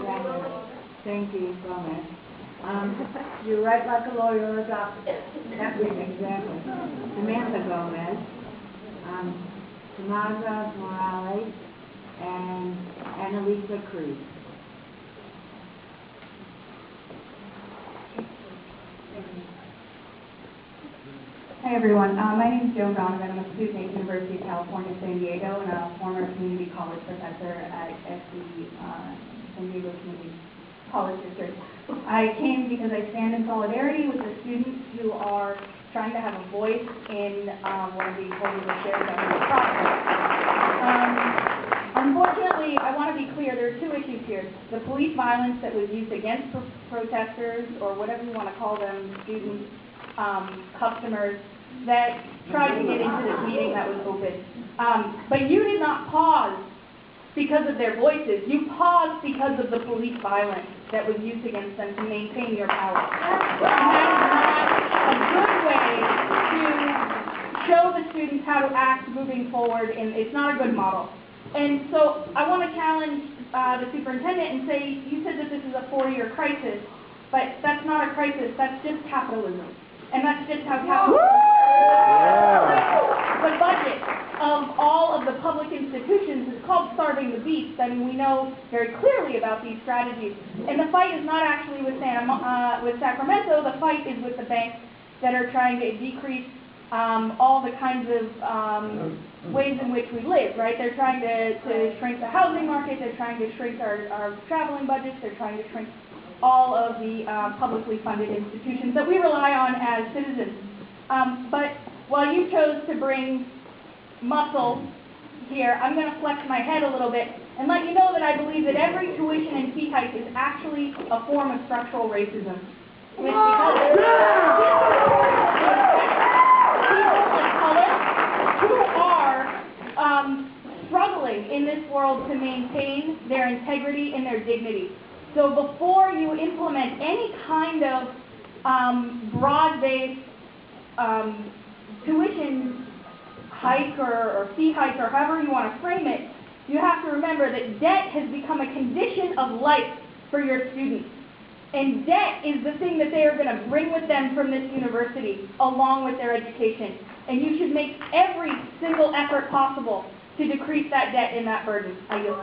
Yeah. Thank you so much. You're right like a lawyer or a doctor. Exactly. Samantha Gomez, Tomaza Morales, and Annalisa Cruz. Hi everyone, my name is Joan. I'm a student at the University of California, San Diego, and a former community college professor at the San Diego Community College District. I came because I stand in solidarity with the students who are trying to have a voice in one of the wholly shared government process. Unfortunately, I want to be clear, there are two issues here. The police violence that was used against protesters, or whatever you want to call them, students, customers, that tried to get into this meeting that was open. But you did not pause because of their voices. You paused because of the police violence that was used against them to maintain your power. And that is not a good way to show the students how to act moving forward, and it's not a good model. And so I want to challenge the superintendent and say, you said that this is a 4-year crisis, but that's not a crisis, that's just capitalism. And that's just how capitalism works. The budget of all of the public institutions is called starving the beast, and we know very clearly about these strategies. And the fight is not actually with Sacramento, the fight is with the banks that are trying to decrease all the kinds of ways in which we live, right? They're trying to shrink the housing market, they're trying to shrink our traveling budgets, they're trying to shrink all of the publicly funded institutions that we rely on as citizens. But while you chose to bring muscle here, I'm going to flex my head a little bit and let you know that I believe that every tuition and fee hike is actually a form of structural racism. It's because people of color who are struggling in this world to maintain their integrity and their dignity. So before you implement any kind of broad-based tuition hike or fee hike, or however you want to frame it, you have to remember that debt has become a condition of life for your students. And debt is the thing that they are going to bring with them from this university along with their education. And you should make every single effort possible to decrease that debt and that burden. I yield.